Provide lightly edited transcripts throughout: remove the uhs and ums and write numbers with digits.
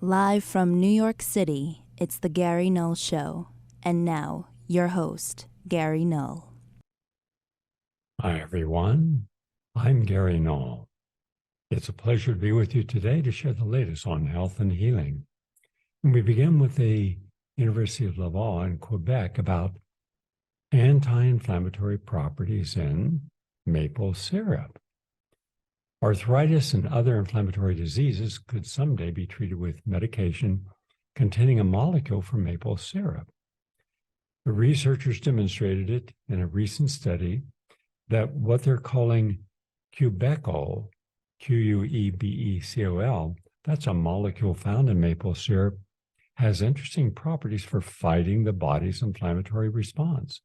Live from New York City, it's the Gary Null Show. And now, your host, Gary Null. Hi, everyone. I'm Gary Null. It's a pleasure to be with you today to share the latest on health and healing. And we begin with the University of Laval in Quebec about anti-inflammatory properties in maple syrup. Arthritis and other inflammatory diseases could someday be treated with medication containing a molecule from maple syrup. The researchers demonstrated it in a recent study that what they're calling Quebecol, Quebecol, that's a molecule found in maple syrup, has interesting properties for fighting the body's inflammatory response.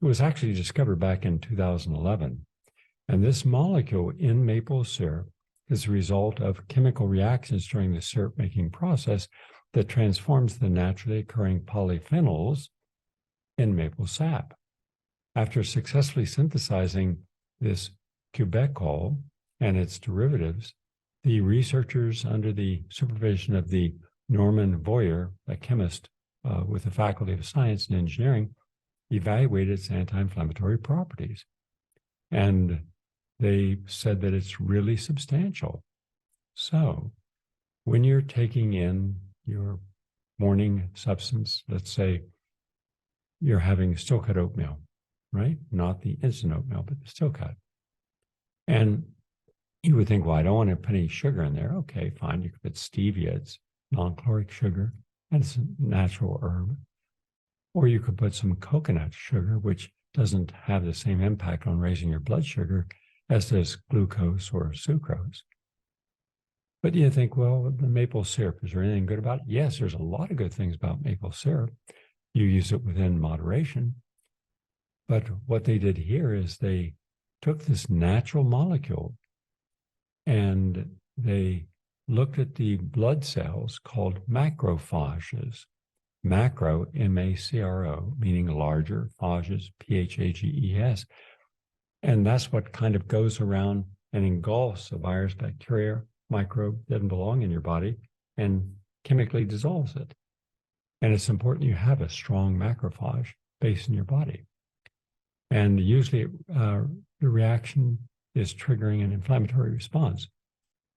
It was actually discovered back in 2011. And this molecule in maple syrup is a result of chemical reactions during the syrup-making process that transforms the naturally occurring polyphenols in maple sap. After successfully synthesizing this Quebecol and its derivatives, the researchers, under the supervision of the Norman Boyer, a chemist with the Faculty of Science and Engineering, evaluated its anti-inflammatory properties. And they said that it's really substantial. So when you're taking in your morning substance, let's say you're having still cut oatmeal, right? Not the instant oatmeal, but the still cut. And you would think, well, I don't want to put any sugar in there. Okay, fine. You could put stevia. It's non-caloric sugar, and it's a natural herb. Or you could put some coconut sugar, which doesn't have the same impact on raising your blood sugar as does glucose or sucrose. But you think, well, the maple syrup, is there anything good about it? Yes, there's a lot of good things about maple syrup. You use it within moderation. But what they did here is they took this natural molecule and they looked at the blood cells called macrophages. Macro, M-A-C-R-O, meaning larger, phages, P-H-A-G-E-S. And that's what kind of goes around and engulfs a virus, bacteria, microbe that doesn't belong in your body and chemically dissolves it. And it's important you have a strong macrophage base in your body. And usually the reaction is triggering an inflammatory response.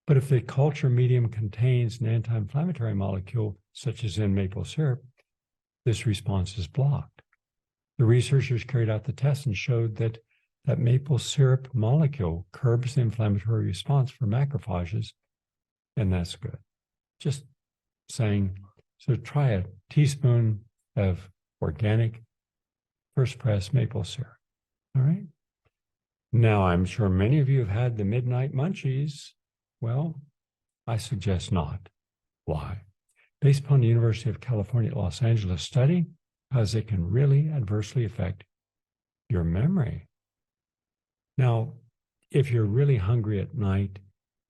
But if the culture medium contains an anti-inflammatory molecule, such as in maple syrup, this response is blocked. The researchers carried out the test and showed that maple syrup molecule curbs the inflammatory response for macrophages, and that's good. Just saying, so try a teaspoon of organic first press maple syrup, all right? Now, I'm sure many of you have had the midnight munchies. Well, I suggest not. Why? Based upon the University of California at Los Angeles study, because it can really adversely affect your memory. Now, if you're really hungry at night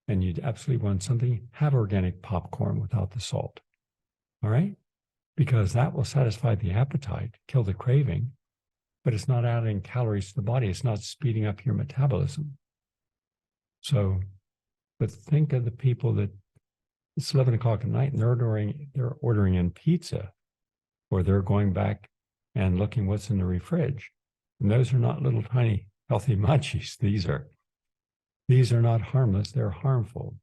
and you absolutely want something, have organic popcorn without the salt, all right? Because that will satisfy the appetite, kill the craving, but it's not adding calories to the body. It's not speeding up your metabolism. So, but think of the people that it's 11 o'clock at night and they're ordering in pizza, or they're going back and looking what's in the fridge. And those are not little tiny healthy munchies. These are not harmless, they're harmful.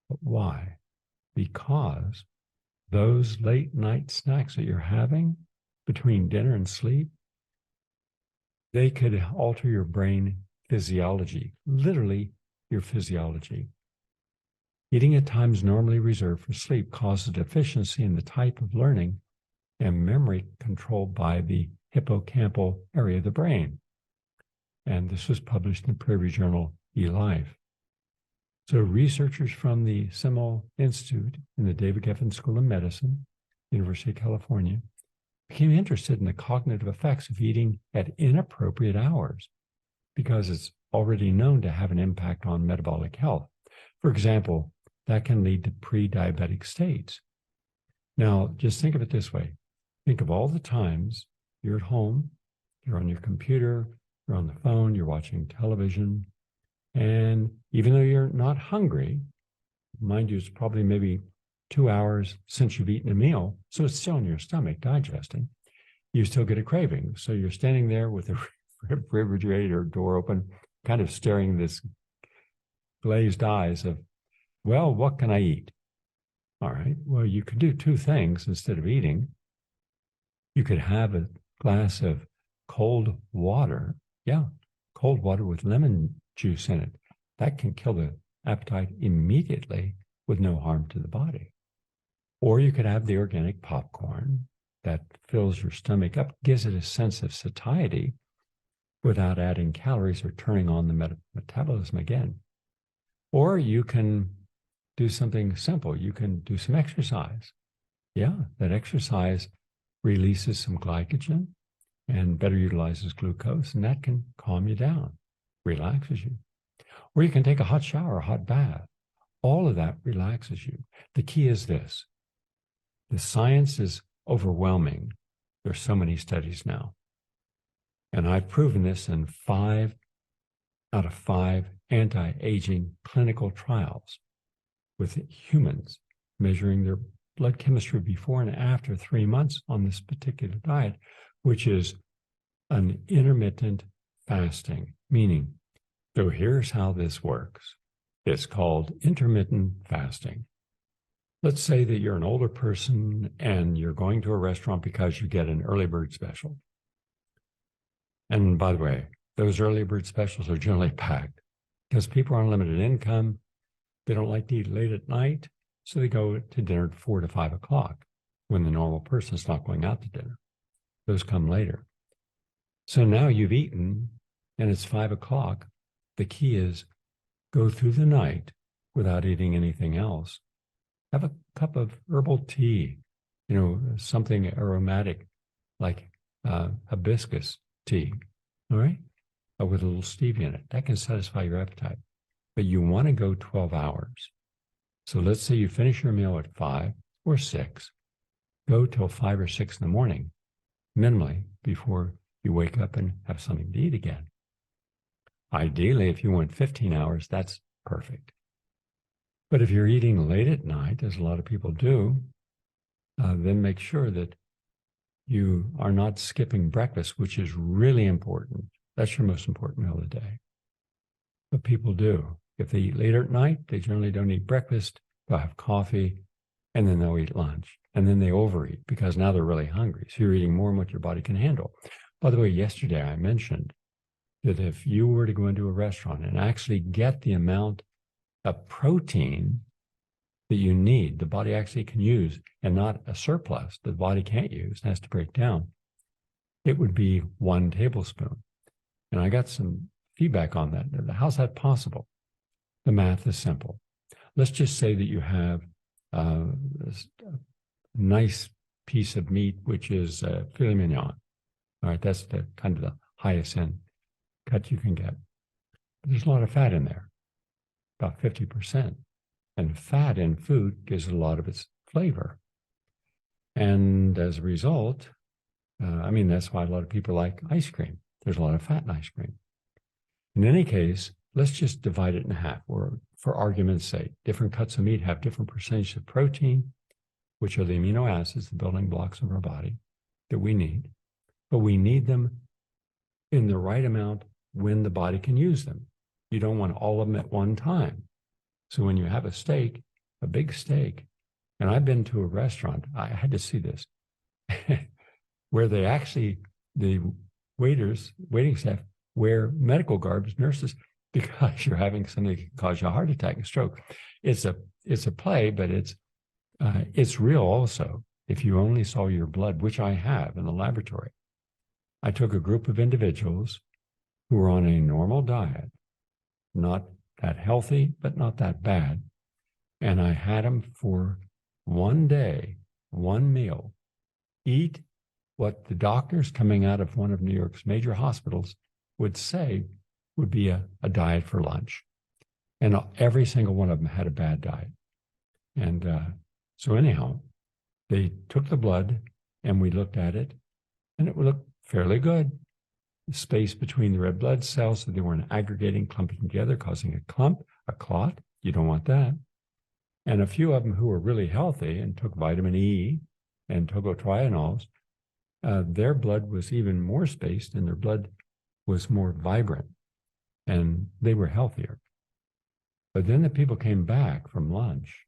But why? Because those late night snacks that you're having between dinner and sleep, they could alter your brain physiology, literally your physiology. Eating at times normally reserved for sleep causes a deficiency in the type of learning and memory controlled by the hippocampal area of the brain. And this was published in the peer-reviewed journal eLife. So researchers from the Semel Institute in the David Geffen School of Medicine, University of California, became interested in the cognitive effects of eating at inappropriate hours because it's already known to have an impact on metabolic health. For example, that can lead to pre-diabetic states. Now, just think of it this way. Think of all the times you're at home, you're on your computer, you're on the phone, you're watching television, and even though you're not hungry, mind you, it's probably maybe 2 hours since you've eaten a meal, so it's still in your stomach digesting, you still get a craving. So you're standing there with the refrigerator door open, kind of staring this glazed eyes of, well, what can I eat? All right, well, you could do two things instead of eating. You could have a glass of cold water. Yeah, cold water with lemon juice in it. That can kill the appetite immediately with no harm to the body. Or you could have the organic popcorn that fills your stomach up, gives it a sense of satiety without adding calories or turning on the metabolism again. Or you can do something simple. You can do some exercise. Yeah, that exercise releases some glycogen and better utilizes glucose, and that can calm you down, relaxes you. Or you can take a hot shower, a hot bath. All of that relaxes you. The key is this. The science is overwhelming. There's so many studies now. And I've proven this in 5 out of 5 anti-aging clinical trials with humans measuring their blood chemistry before and after 3 months on this particular diet, which is an intermittent fasting, meaning, so here's how this works. It's called intermittent fasting. Let's say that you're an older person and you're going to a restaurant because you get an early bird special. And by the way, those early bird specials are generally packed because people are on limited income. They don't like to eat late at night, so they go to dinner at 4 to 5 o'clock when the normal person is not going out to dinner. Those come later. So now you've eaten and it's 5 o'clock. The key is go through the night without eating anything else. Have a cup of herbal tea, something aromatic like hibiscus tea, all right? With a little stevia in it. That can satisfy your appetite. But you want to go 12 hours. So let's say you finish your meal at 5 or 6. Go till 5 or 6 in the morning, minimally, before you wake up and have something to eat again. Ideally, if you want 15 hours, that's perfect. But if you're eating late at night, as a lot of people do, then make sure that you are not skipping breakfast, which is really important. That's your most important meal of the day. But people do. If they eat later at night, they generally don't eat breakfast. They'll have coffee, and then they'll eat lunch. And then they overeat because now they're really hungry. So you're eating more than what your body can handle. By the way, yesterday I mentioned that if you were to go into a restaurant and actually get the amount of protein that you need, the body actually can use, and not a surplus that the body can't use and has to break down, it would be 1 tablespoon. And I got some feedback on that. How's that possible? The math is simple. Let's just say that you have a nice piece of meat, which is filet mignon. All right, that's the kind of the highest end cut you can get. But there's a lot of fat in there, about 50%. And fat in food gives it a lot of its flavor. And as a result, that's why a lot of people like ice cream. There's a lot of fat in ice cream. In any case, let's just divide it in half, or for argument's sake, different cuts of meat have different percentages of protein, which are the amino acids, the building blocks of our body that we need. But we need them in the right amount when the body can use them. You don't want all of them at one time. So when you have a steak, a big steak, and I've been to a restaurant, I had to see this, where they actually, the waiting staff wear medical garbs, nurses, because you're having something that can cause you a heart attack and stroke. It's a play, but it's real also. If you only saw your blood, which I have in the laboratory, I took a group of individuals who were on a normal diet, not that healthy, but not that bad. And I had them for 1 day, 1 meal, eat what the doctors coming out of one of New York's major hospitals would say would be a diet for lunch. And every single one of them had a bad diet. And so anyhow, they took the blood and we looked at it and it looked fairly good. The space between the red blood cells, so they weren't aggregating, clumping together, causing a clot. You don't want that. And a few of them who were really healthy and took vitamin E and tocotrienols, their blood was even more spaced and their blood was more vibrant and they were healthier. But then the people came back from lunch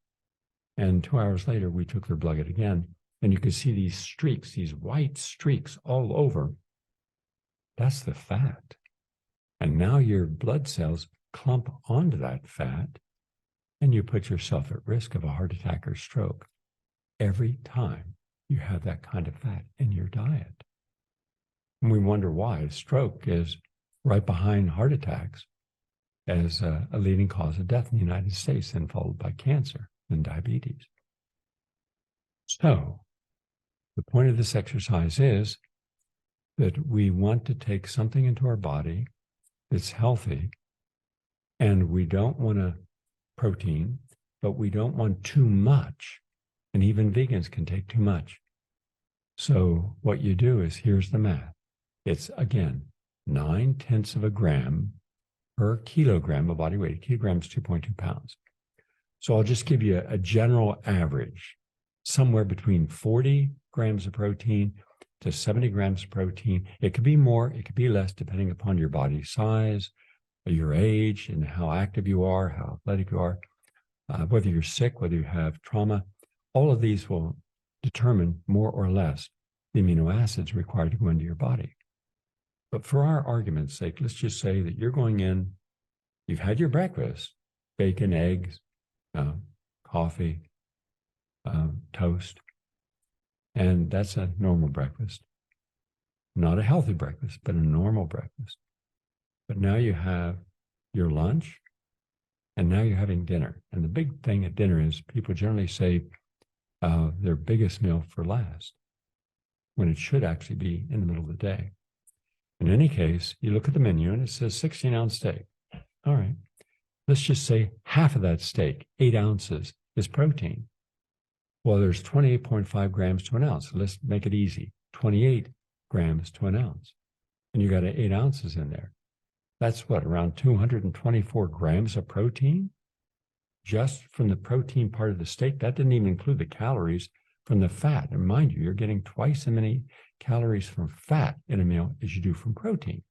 and 2 hours later, we took their blood again and you could see these streaks, these white streaks all over. That's the fat. And now your blood cells clump onto that fat and you put yourself at risk of a heart attack or stroke every time you have that kind of fat in your diet. And we wonder why. Stroke is right behind heart attacks as a leading cause of death in the United States, then followed by cancer and diabetes. So the point of this exercise is that we want to take something into our body that's healthy, and we don't want a protein, but we don't want too much. And even vegans can take too much. So what you do is, here's the math. It's, again, 9/10 of a gram per kilogram of body weight. A kilogram is 2.2 pounds. So I'll just give you a general average, somewhere between 40 grams of protein to 70 grams of protein. It could be more, it could be less, depending upon your body size, your age, and how active you are, how athletic you are, whether you're sick, whether you have trauma. All of these will determine more or less the amino acids required to go into your body. But for our argument's sake, let's just say that you're going in, you've had your breakfast, bacon, eggs, coffee, toast, and that's a normal breakfast. Not a healthy breakfast, but a normal breakfast. But now you have your lunch, and now you're having dinner. And the big thing at dinner is people generally save their biggest meal for last, when it should actually be in the middle of the day. In any case, you look at the menu and it says 16-ounce steak. All right, let's just say half of that steak, 8 ounces, is protein. Well, there's 28.5 grams to an ounce. So let's make it easy, 28 grams to an ounce. And you got 8 ounces in there. That's what, around 224 grams of protein? Just from the protein part of the steak. That didn't even include the calories from the fat. And mind you, you're getting twice as many calories from fat in a meal as you do from protein,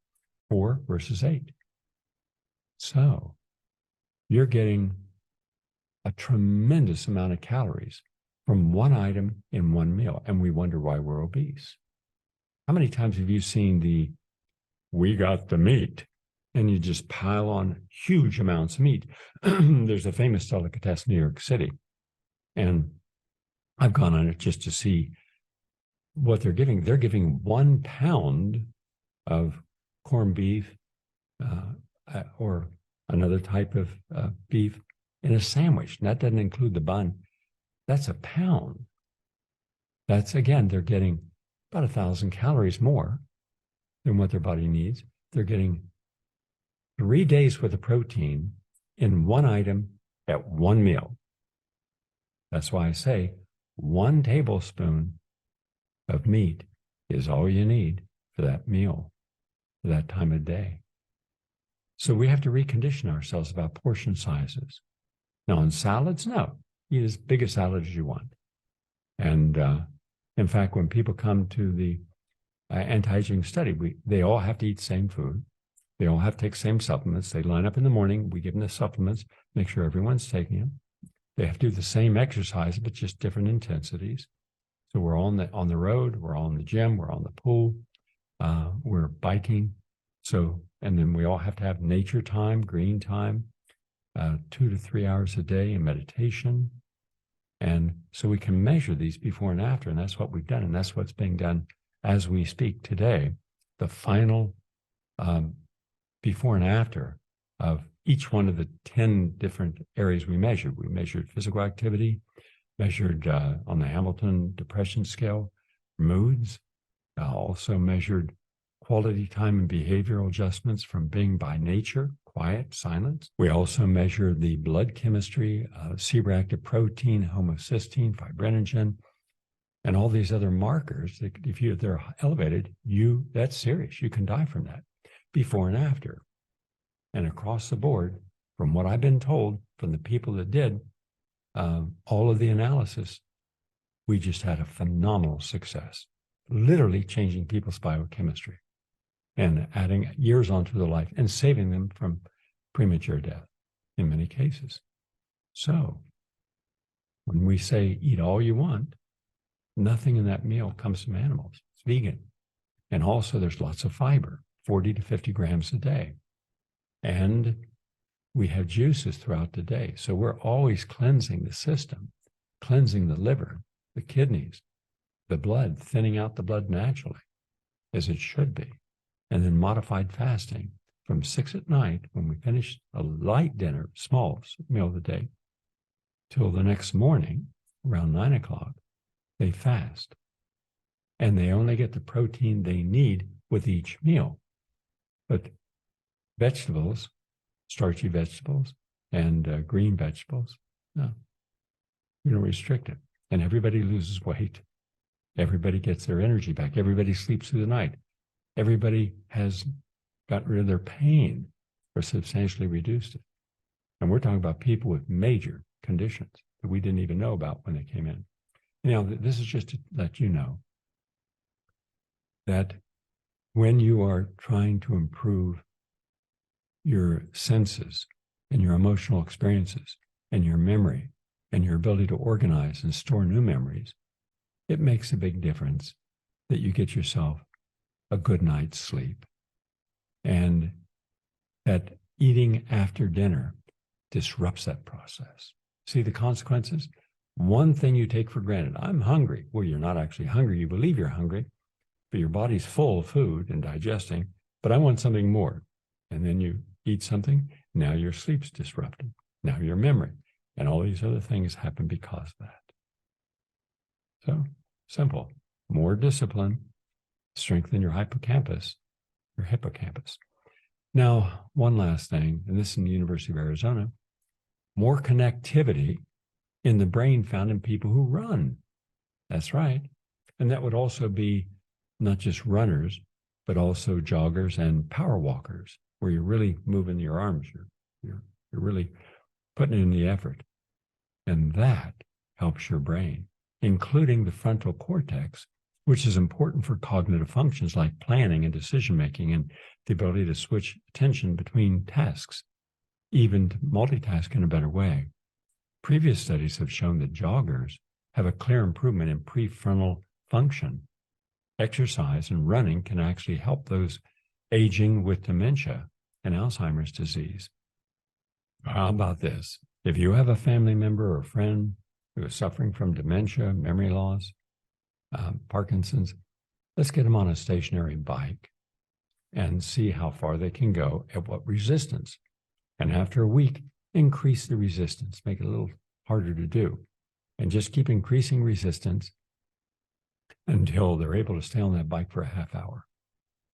4 versus 8. So you're getting a tremendous amount of calories from one item in one meal. And we wonder why we're obese. How many times have you seen the, we got the meat, and you just pile on huge amounts of meat? There's a famous delicatessen in New York City, and I've gone on it just to see what they're giving. They're giving 1 pound of corned beef or another type of beef in a sandwich. And that doesn't include the bun. That's a pound. That's, again, they're getting about 1,000 calories more than what their body needs. They're getting 3 days worth of protein in one item at one meal. That's why I say 1 tablespoon of meat is all you need for that meal, for that time of day. So we have to recondition ourselves about portion sizes. Now, in salads, no, eat as big a salad as you want. And in fact, when people come to the anti-aging study, they all have to eat the same food. They all have to take the same supplements. They line up in the morning. We give them the supplements, make sure everyone's taking them. They have to do the same exercise, but just different intensities. So we're all on the road, we're all in the gym, we're on the pool, we're biking. So, and then we all have to have nature time, green time, 2 to 3 hours a day in meditation. And so we can measure these before and after, and that's what we've done. And that's what's being done as we speak today. The final before and after of each one of the 10 different areas we measured. We measured physical activity, measured on the Hamilton Depression Scale, moods, also measured quality time and behavioral adjustments from being by nature, quiet, silence. We also measured the blood chemistry, C-reactive protein, homocysteine, fibrinogen, and all these other markers that if they're elevated, that's serious. You can die from that before and after. And across the board, from what I've been told from the people that did all of the analysis, we just had a phenomenal success, literally changing people's biochemistry and adding years onto their life and saving them from premature death in many cases. So when we say eat all you want, nothing in that meal comes from animals. It's vegan. And also there's lots of fiber, 40 to 50 grams a day. And we have juices throughout the day. So we're always cleansing the system, cleansing the liver, the kidneys, the blood, thinning out the blood naturally, as it should be. And then modified fasting from 6 at night, when we finish a light dinner, small meal of the day, till the next morning, around 9 o'clock, they fast. And they only get the protein they need with each meal. But vegetables, starchy vegetables, and green vegetables, no, we don't restrict it. And everybody loses weight. Everybody gets their energy back. Everybody sleeps through the night. Everybody has gotten rid of their pain or substantially reduced it. And we're talking about people with major conditions that we didn't even know about when they came in. You know, this is just to let you know that when you are trying to improve your senses and your emotional experiences and your memory and your ability to organize and store new memories, it makes a big difference that you get yourself a good night's sleep. And that eating after dinner disrupts that process. See the consequences? One thing you take for granted, I'm hungry. Well, you're not actually hungry. You believe you're hungry, but your body's full of food and digesting, but I want something more. And then you eat something, now your sleep's disrupted. Now your memory and all these other things happen because of that. So simple, more discipline, strengthen your hippocampus. Now, one last thing, and this is in the University of Arizona, more connectivity in the brain found in people who run. That's right. And that would also be not just runners, but also joggers and power walkers, where you're really moving your arms. You're really putting in the effort. And that helps your brain, including the frontal cortex, which is important for cognitive functions like planning and decision-making and the ability to switch attention between tasks, even to multitask in a better way. Previous studies have shown that joggers have a clear improvement in prefrontal function. Exercise and running can actually help those aging with dementia and Alzheimer's disease. How about this? If you have a family member or friend who is suffering from dementia, memory loss, Parkinson's, let's get them on a stationary bike and see how far they can go at what resistance. And after a week, increase the resistance, make it a little harder to do. And just keep increasing resistance until they're able to stay on that bike for a half hour.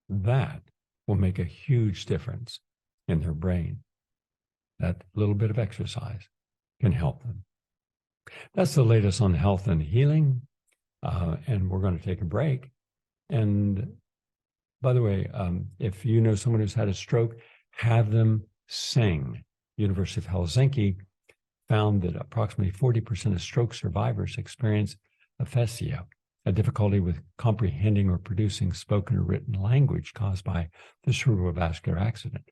That will make a huge difference in their brain. That little bit of exercise can help them. That's the latest on health and healing. And we're going to take a break. And by the way, if you know someone who's had a stroke, have them sing. University of Helsinki found that approximately 40% of stroke survivors experience aphasia, a difficulty with comprehending or producing spoken or written language caused by the cerebrovascular accident.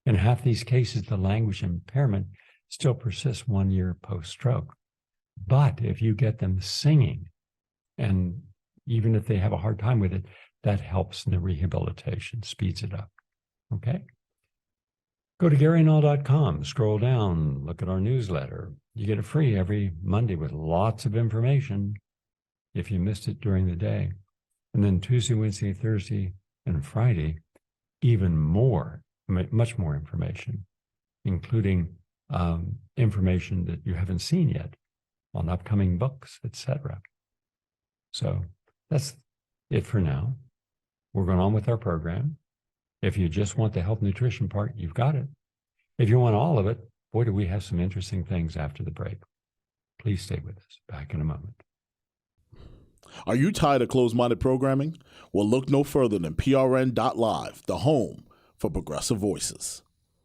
In half these cases, the language impairment still persists 1 year post-stroke. But if you get them singing, and even if they have a hard time with it, that helps in the rehabilitation, speeds it up. Okay? Go to GaryNull.com, scroll down, look at our newsletter. You get it free every Monday with lots of information if you missed it during the day. And then Tuesday, Wednesday, Thursday, and Friday, even more, much more information, including information that you haven't seen yet on upcoming books, etc. So that's it for now. We're going on with our program. If you just want the health nutrition part, you've got it. If you want all of it, boy, do we have some interesting things after the break. Please stay with us. Back in a moment. Are you tired of closed-minded programming? Well, look no further than PRN.Live, the home for progressive voices.